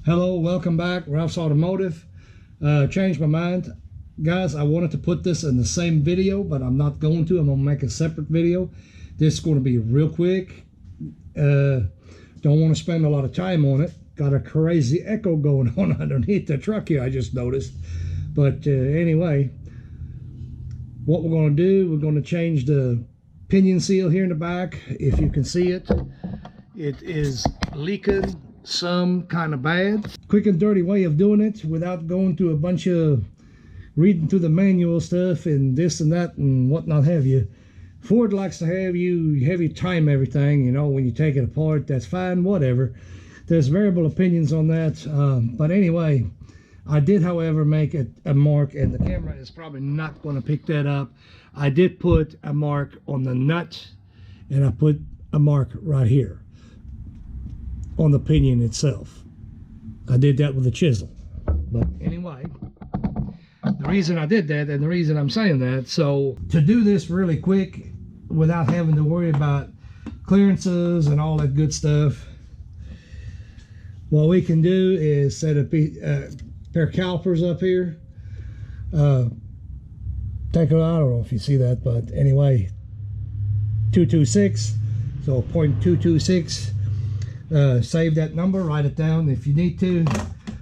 Hello, welcome back. Ralph's Automotive. Changed my mind. Guys, I wanted to put this in the same video, but I'm not going to. I'm going to make a separate video. This is going to be real quick. Don't want to spend a lot of time on it. Got a crazy echo going on underneath the truck here, I just noticed. But anyway, what we're going to do, we're going to change the pinion seal here in the back. If you can see it, it is leaking some kind of bad. Quick and dirty way of doing it without going through a bunch of reading through the manual stuff and this and that and whatnot have you. Ford likes to have you time everything, you know, when you take it apart. That's fine, whatever. There's variable opinions on that, but anyway, I did, however, make a mark, and the camera is probably not going to pick that up. I did put a mark on the nut, and I put a mark right here on the pinion itself. I did that with a chisel. But anyway, the reason I did that, and the reason I'm saying that, so to do this really quick without having to worry about clearances and all that good stuff, what we can do is set a pair of calipers up here. Take it out, I don't know if you see that, but anyway, 226, so 0.226. Save that number, write it down if you need to,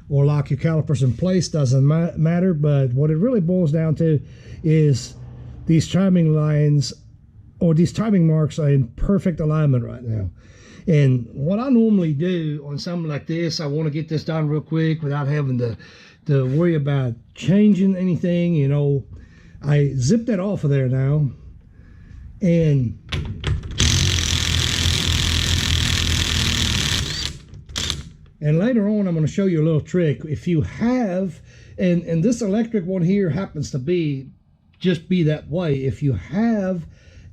or lock your calipers in place, doesn't matter. But what it really boils down to is these timing lines, or these timing marks, are in perfect alignment right now. And what I normally do on something like this, I want to get this done real quick without having to worry about changing anything, you know. I zip that off of there now, and later on I'm going to show you a little trick. If you have, and this electric one here happens to be that way, if you have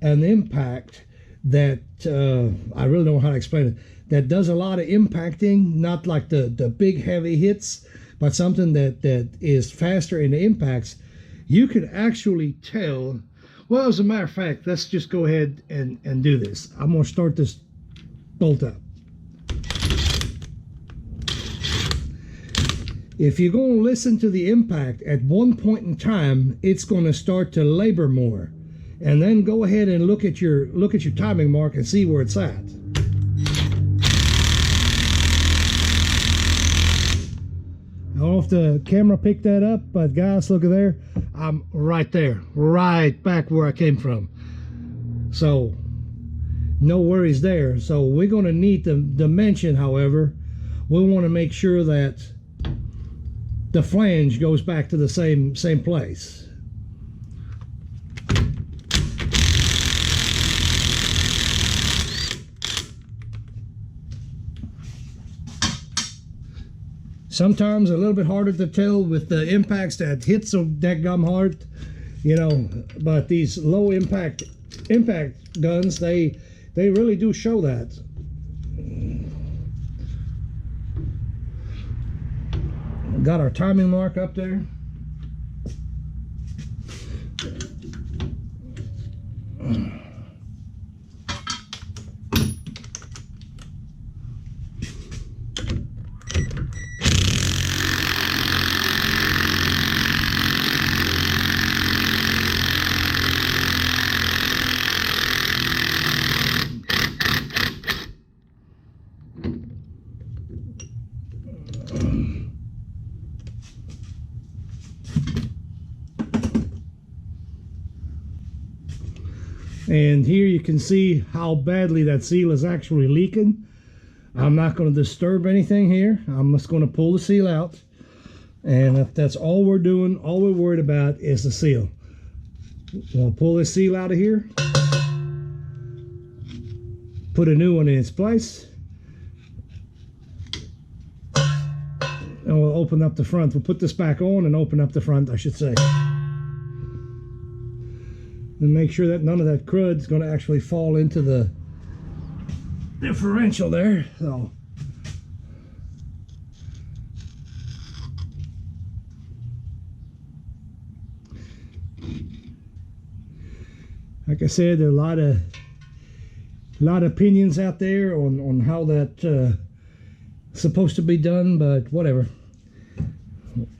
an impact that I really don't know how to explain it, that does a lot of impacting, not like the big heavy hits, but something that is faster in the impacts, you can actually tell. Well, as a matter of fact, let's just go ahead and do this. I'm going to start this bolt up. If you're going to listen to the impact, at one point in time, it's going to start to labor more. And then go ahead and look at your timing mark and see where it's at. I don't know if the camera picked that up, but guys, look at there. I'm right there, right back where I came from. So, no worries there. So we're going to need the dimension, however. We want to make sure that the flange goes back to the same place. Sometimes a little bit harder to tell with the impacts that hit so dadgum hard, you know, but these low impact guns, they really do show that. Got our timing mark up there. And here you can see how badly that seal is actually leaking. I'm not going to disturb anything here. I'm just going to pull the seal out. And if that's all we're doing, all we're worried about is the seal. We'll pull this seal out of here. Put a new one in its place. And we'll open up the front. We'll put this back on and open up the front, I should say. And make sure that none of that crud is going to actually fall into the differential there. So, like I said, there are a lot of opinions out there on how that supposed to be done, but whatever.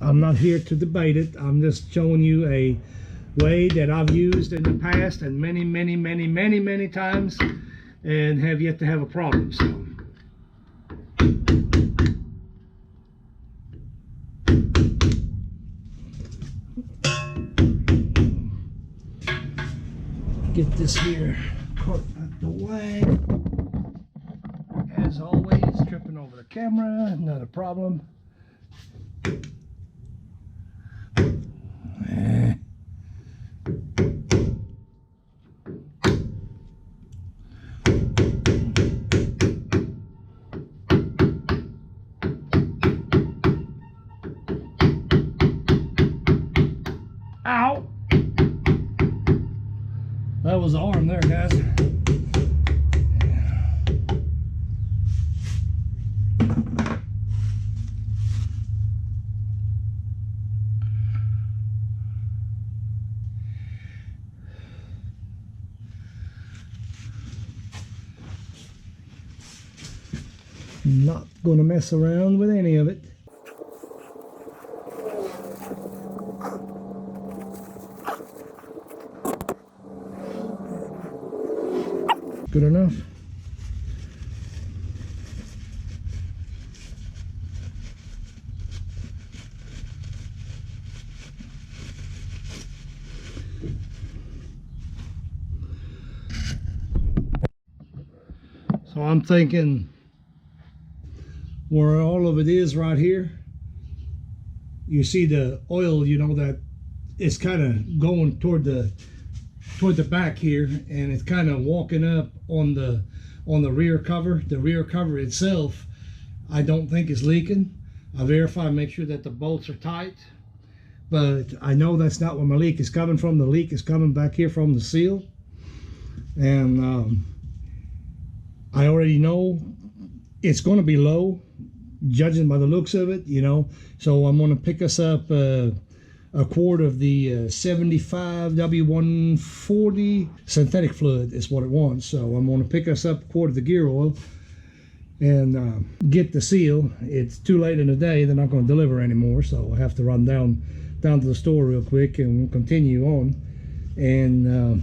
I'm not here to debate it. I'm just showing you a way that I've used in the past and many times, and have yet to have a problem. So get this here cart out the way. As always, tripping over the camera, not a problem. Ow! That was the arm there, guys. Not going to mess around with any of it. Good enough. So I'm thinking where all of it is right here, you see the oil, you know, that it's kind of going toward the back here, and it's kind of walking up on the rear cover. The rear cover itself, I don't think is leaking. I verify, make sure that the bolts are tight, but I know that's not where my leak is coming from. The leak is coming back here from the seal, and I already know it's going to be low, judging by the looks of it, you know. So I'm going to pick us up a quart of the 75 W140 synthetic fluid is what it wants. So I'm going to pick us up a quart of the gear oil and get the seal. It's too late in the day, they're not going to deliver anymore, so I have to run down to the store real quick, and we'll continue on and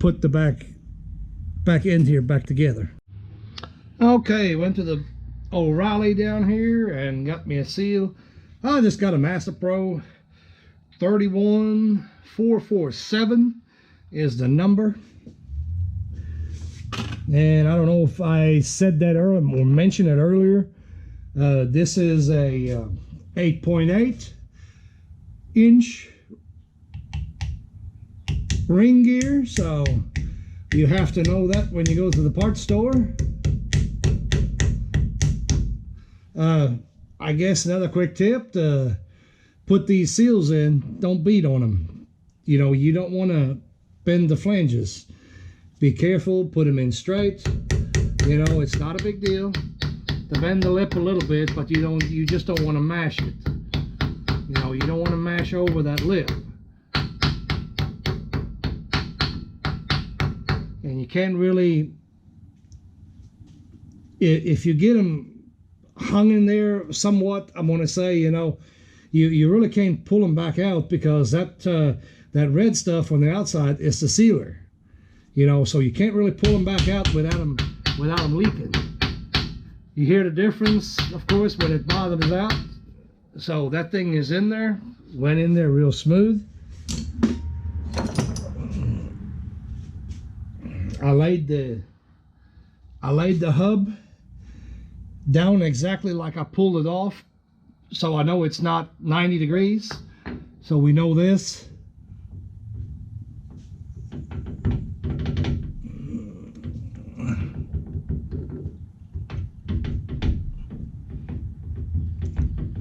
put the back end here back together. Okay, went to the O'Reilly down here and got me a seal. I just got a Master Pro 31447 is the number. And I don't know if I said that earlier or mentioned it earlier. This is a 8.8 inch ring gear, so you have to know that when you go to the parts store. I guess another quick tip to put these seals in, don't beat on them. You know, you don't want to bend the flanges. Be careful, put them in straight. You know, it's not a big deal to bend the lip a little bit, but you just don't want to mash it. You know, you don't want to mash over that lip. And you can't really, if you get them hung in there somewhat, I'm going to say, you know, you really can't pull them back out, because that red stuff on the outside is the sealer, you know, so you can't really pull them back out without them leaking. You hear the difference, of course, when it bottoms out. So that thing is in there, went in there real smooth. I laid the hub down exactly like I pulled it off, so I know it's not 90 degrees, so we know this.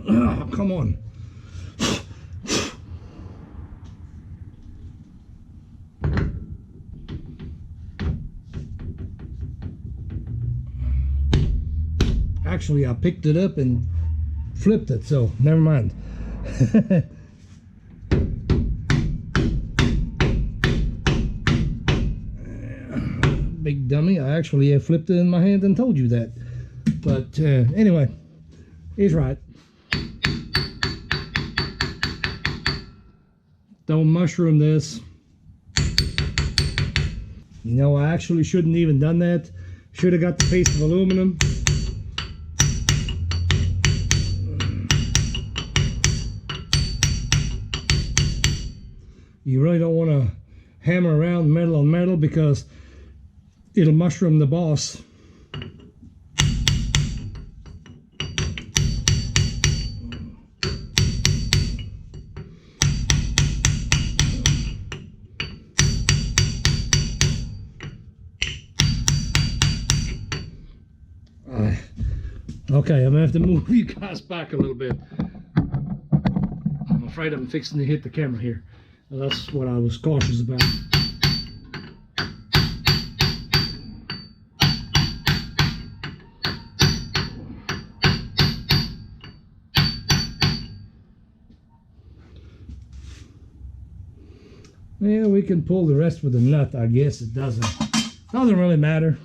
Oh, come on. Actually, I picked it up and flipped it, so never mind. Big dummy. I actually flipped it in my hand and told you that. But anyway, he's right. Don't mushroom this. You know, I actually shouldn't even done that. Should have got the piece of aluminum. You really don't want to hammer around metal on metal because it'll mushroom the boss. Okay, I'm gonna have to move you guys back a little bit. I'm afraid I'm fixing to hit the camera here. That's what I was cautious about. Yeah, we can pull the rest with a nut. I guess it doesn't really matter.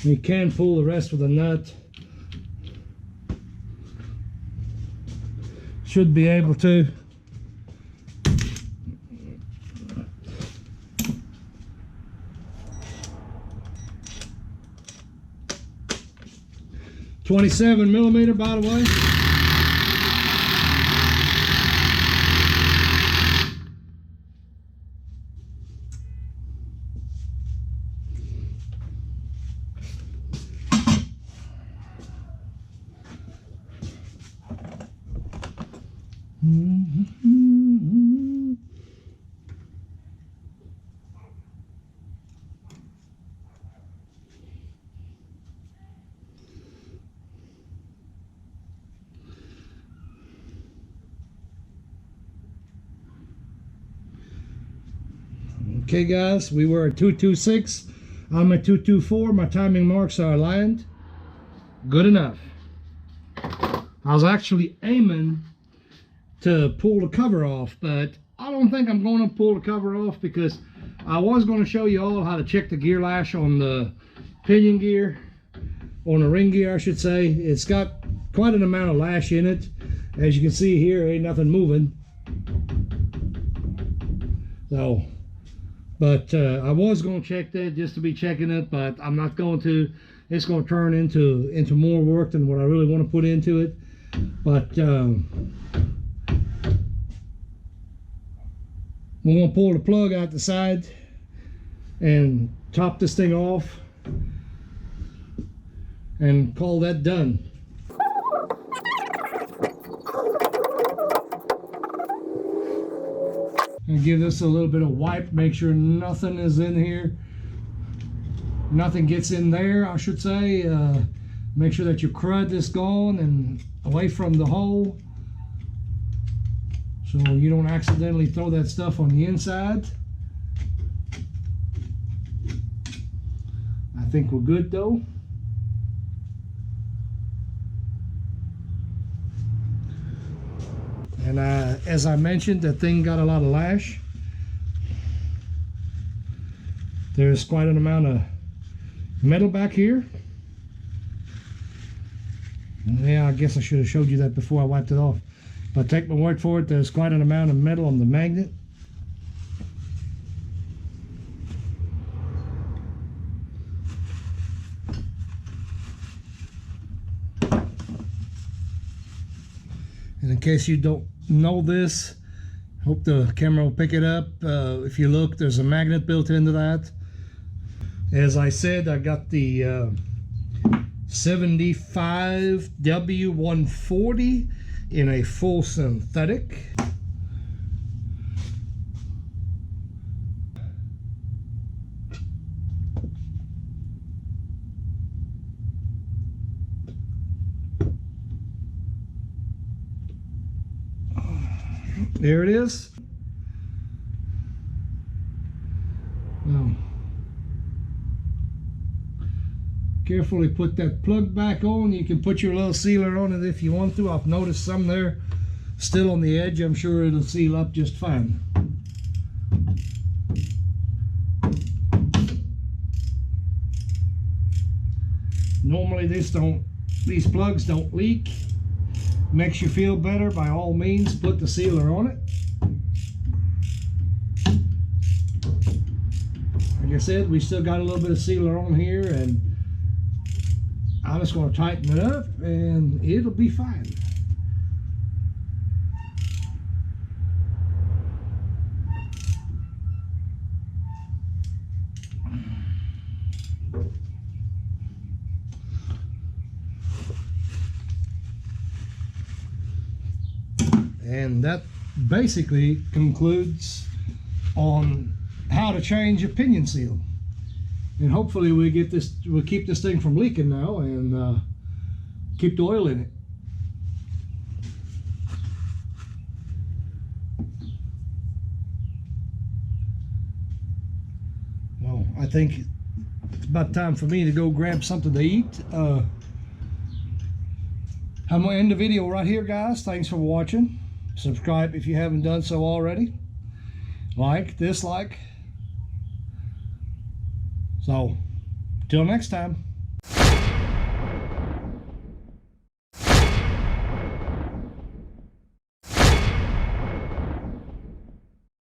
We can pull the rest with a nut. Should be able to. .27mm, by the way. Okay guys, we were at 226. I'm at 224. My timing marks are aligned. Good enough. I was actually aiming to pull the cover off, but I don't think I'm going to pull the cover off because I was going to show you all how to check the gear lash on the pinion gear, on the ring gear I should say. It's got quite an amount of lash in it. As you can see here, ain't nothing moving. So, but I was going to check that just to be checking it, but I'm not going to. It's going to turn into more work than what I really want to put into it. But we're going to pull the plug out the side and top this thing off and call that done. And give this a little bit of wipe, make sure nothing is in here. Nothing gets in there, I should say. Make sure that your crud is gone and away from the hole, so you don't accidentally throw that stuff on the inside. I think we're good though. And as I mentioned, that thing got a lot of lash. There's quite an amount of metal back here. Yeah, I guess I should have showed you that before I wiped it off. But take my word for it, there's quite an amount of metal on the magnet. And in case you don't know this, hope the camera will pick it up. If you look, there's a magnet built into that. As I said, I got the 75 W140 in a full synthetic. There it is. Now, carefully put that plug back on. You can put your little sealer on it if you want to. I've noticed some there still on the edge. I'm sure it'll seal up just fine. Normally these plugs don't leak. Makes you feel better, by all means put the sealer on it. Like I said, we still got a little bit of sealer on here, and I'm just going to tighten it up and it'll be fine. And that basically concludes on how to change a pinion seal. And hopefully we'll keep this thing from leaking now, and keep the oil in it. Well, I think it's about time for me to go grab something to eat. I'm gonna end the video right here, guys. Thanks for watching. Subscribe if you haven't done so already. Like, dislike. So, till next time.